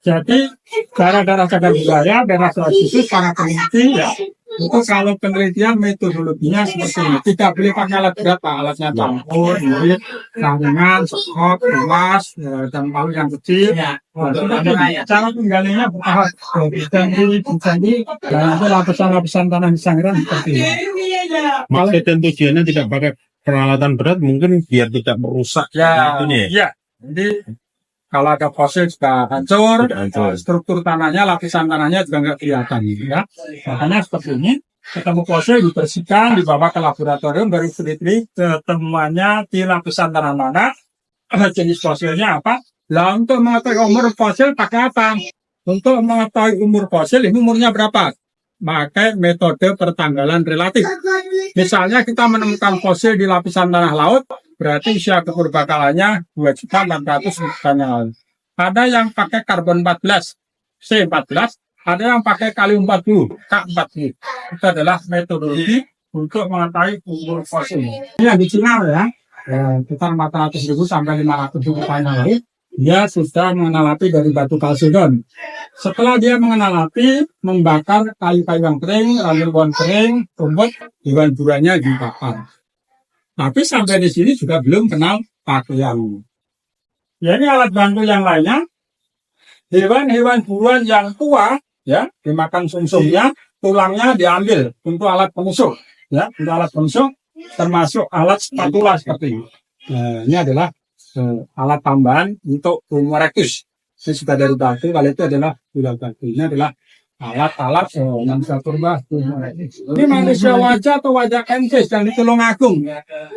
Jadi darah-darah cagar budaya, darah khusus para peneliti ya. Itu kalau penelitian metodologinya seperti ini. Tidak boleh pakai alat berat, Pak. Alatnya campur, murid, tangan, sekop, emas, dan palu yang kecil. Cara penggaliannya bukan bisa dan lapisan-lapisan tanah di Sangiran seperti ini. Maksud dan tujuannya tidak pakai peralatan berat mungkin biar tidak merusak. Ya, Itu nih. iya. Jadi kalau ada fosil juga hancur, Sudah hancur. struktur tanahnya, lapisan tanahnya juga nggak kelihatan, ya. Makanya seperti ini, ketemu fosil dibersihkan, dibawa ke laboratorium, baru teliti ketemuannya di lapisan tanah mana, jenis fosilnya apa. Lah untuk mengetahui umur fosil pakai apa? Untuk mengetahui umur fosil, ini umurnya berapa? Pakai metode pertanggalan relatif. Misalnya kita menemukan fosil di lapisan tanah laut, berarti usia kepurbakalannya 2.600.000 tahun yang lalu. Ada yang pakai karbon 14, C14, ada yang pakai kalium 40, K40. Itu adalah metodologi untuk mengetahui umur fosil. Ini yang di Cina ya, sekitar 400.000 sampai 500.000 tahun yang lalu. Dia sudah mengenal api dari batu kalsedon. Setelah dia mengenal api, membakar kayu-kayu yang kering, ranting kering, rumput, hewan buruannya dibakar. Tapi sampai di sini juga belum kenal pakaian. Ya ini alat bantu yang lainnya. Hewan-hewan buruan yang tua, ya dimakan sumsumnya, tulangnya diambil untuk alat penusuk. Ya, untuk alat penusuk, termasuk alat spatula seperti ini. Nah, ini adalah alat tambahan untuk Homo erectus. Ini sudah dari batu, kalau itu adalah bola batu. Ini adalah alat-alat manusia purba. Ini manusia wajah atau wajah kentis yang di Tulungagung,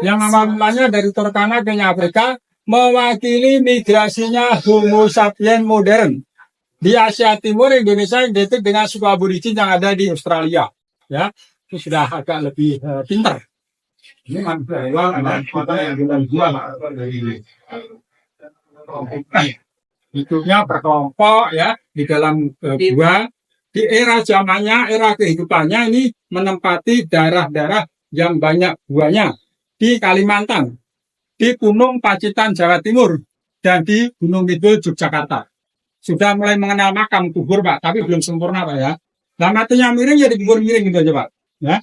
yang awalnya dari Turkana ke Afrika, mewakili migrasinya Homo sapiens modern di Asia Timur. Indonesia identik dengan suku aborigin yang ada di Australia. Ya, itu sudah agak lebih pintar. Ini manusia yang hidupnya berkelompok ya di dalam gua. Di era zamannya, era kehidupannya ini menempati daerah-daerah yang banyak buahnya di Kalimantan, di Gunung Pacitan Jawa Timur, dan di Gunung Kidul Yogyakarta. Sudah mulai mengenal makam kubur Pak, tapi belum sempurna Pak ya. Nah matinya miring ya dikubur miring gitu aja Pak. Ya,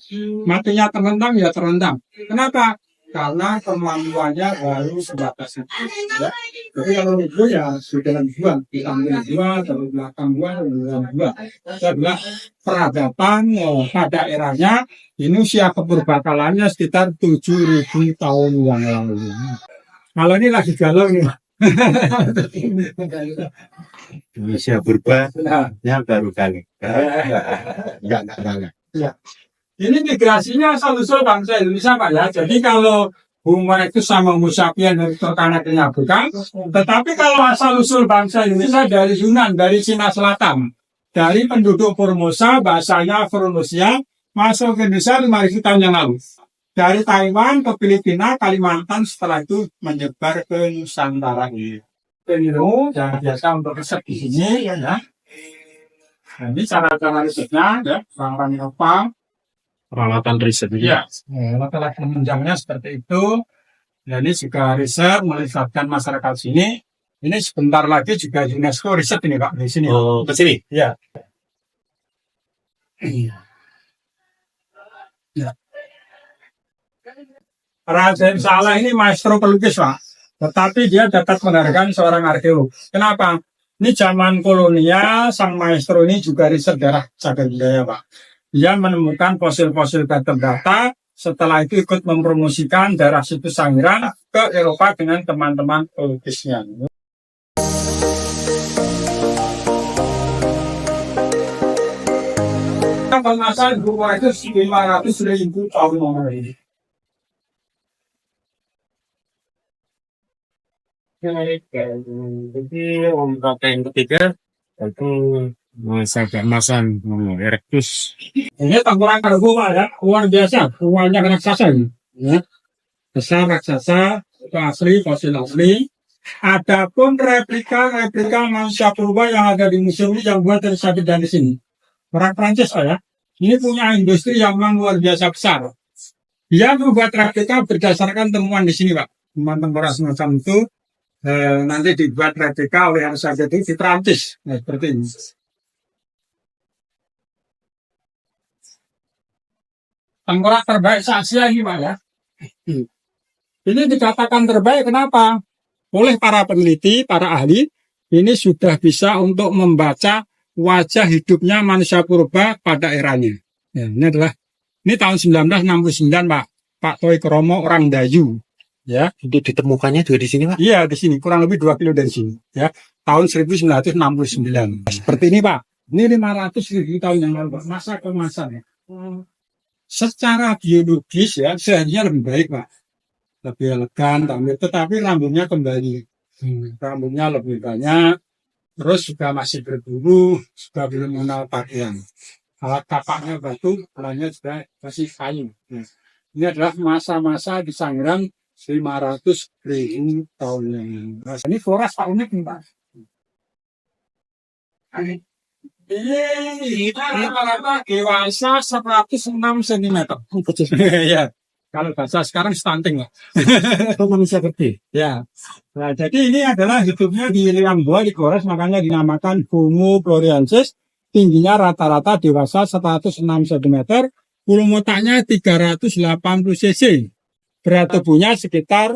matinya terlentang ya terlentang. Kenapa? Karena kemampuannya baru sebatas itu. Ya. Jadi kalau itu ya sudah dua, di samping dua, terus belakang dua, dua. Adalah peradaban pada eranya ini usia kepurbakalannya sekitar 7.000 tahun yang lalu. Kalau ini lagi galau nih. Indonesia purba Nah, yang baru kali. Enggak. ya. Ini migrasinya asal-usul bangsa Indonesia, Pak ya. Jadi kalau Homo erectus sama Homo sapiens dari terkanaknya bukan, tetapi kalau asal-usul bangsa Indonesia dari Yunan, dari Cina Selatan, dari penduduk Formosa, bahasanya Formosia, masuk ke Indonesia 5.000 tahun yang lalu. Dari Taiwan ke Filipina, Kalimantan, setelah itu menyebar ke Nusantara. Peniru yang biasa untuk riset di sini, ya. Nah, ini cara-cara risetnya, ya, orang-orang Eropa. Peralatan riset Ya, laki-laki menunjangnya seperti itu. Dan ini juga riset melibatkan masyarakat sini. Ini sebentar lagi juga UNESCO riset ini Pak di sini. Oh, ke sini. Ya. Ya. Raden Saleh ini maestro pelukis Pak. Tetapi dia dapat penghargaan seorang arkeolog. Kenapa? Ini zaman kolonial, sang maestro ini juga riset daerah cagar budaya Pak. Dia menemukan fosil-fosil batu bata, setelah itu ikut mempromosikan daerah situ Sangiran ke Eropa dengan teman-teman pelukisnya. Pemasan gua itu 500.000 tahun yang lalu. Jadi untuk yang ketiga itu masa keemasan Homo erectus. Ini tengkorak kargo Pak ya, luar biasa, banyak raksasa ini. Ya. Besar raksasa, itu asli, fosil asli. Adapun replika manusia purba yang ada di museum ini yang buat dari Sabit dan di sini. Orang Prancis Pak ya, ini punya industri yang memang luar biasa besar. Dia membuat replika berdasarkan temuan di sini Pak. Temuan tengkorak semacam itu nanti dibuat replika oleh yang Sabit itu di Prancis. Nah, seperti ini. Tengkorak terbaik se-Asia ini Pak ya. Ini dikatakan terbaik kenapa? Oleh para peneliti, para ahli, ini sudah bisa untuk membaca wajah hidupnya manusia purba pada eranya. Ya, ini tahun 1969 Pak. Pak Toy Kromo orang Dayu. Ya, Untuk ditemukannya juga di sini, Pak. iya di sini kurang lebih 2 kilo dari sini. Ya, tahun 1969. Seperti ini Pak. Ini 500.000 tahun yang lalu Pak. Masa kemasan ya. Secara biologis ya seharusnya lebih baik Pak, lebih elegan, tetapi rambutnya kembali, rambutnya lebih banyak, terus juga masih berbulu, juga belum mengenal pakaian. Alat kapaknya batu, belanya juga masih kayu. Nah, ini adalah masa-masa di Sangiran 500.000 tahun yang lalu. Ini floras Pak unik nih Pak. Ini rata-rata dewasa 106 cm. Ya, kalau bahasa sekarang stunting lah. Itu manusia gede. Ya, nah, jadi ini adalah hidupnya di liang buah di Gores, makanya dinamakan Homo floresiensis. Tingginya rata-rata dewasa 106 cm, volume otaknya 380 cc, berat tubuhnya sekitar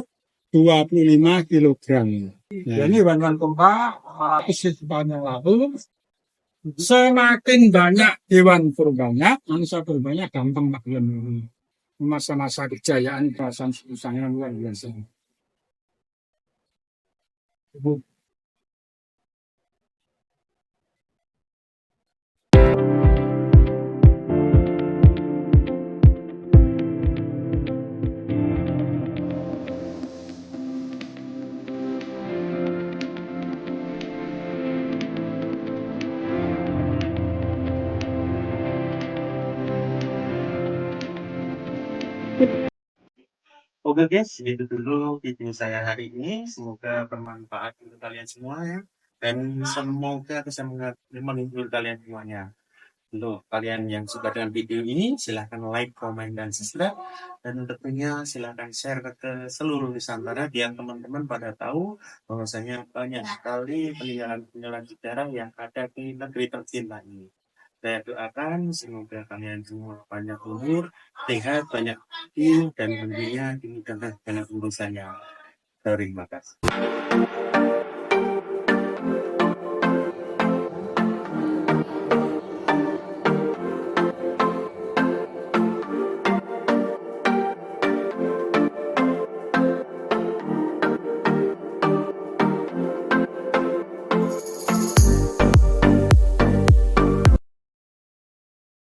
25 kg. Ya, ini hewan-hewan purba 500 tahun yang lalu. Semakin banyak hewan purbanya, manusia purbanya gampang Pak. Masa-masa kejayaan perasaan susahnya luar biasa. Oke guys, itu dulu video saya hari ini. Semoga bermanfaat untuk kalian semua ya. Dan semoga bisa menghibur kalian semuanya. Untuk kalian yang suka dengan video ini, silahkan like, komen, dan subscribe. Dan tentunya silahkan share ke seluruh Nusantara biar teman-teman pada tahu bahwasanya banyak sekali peninggalan-peninggalan sejarah yang ada di negeri tercinta ini. Saya doakan semoga kalian semua banyak umur, sehat, banyak ilmu, dan tentunya dimudahkan segala urusannya. Terima kasih.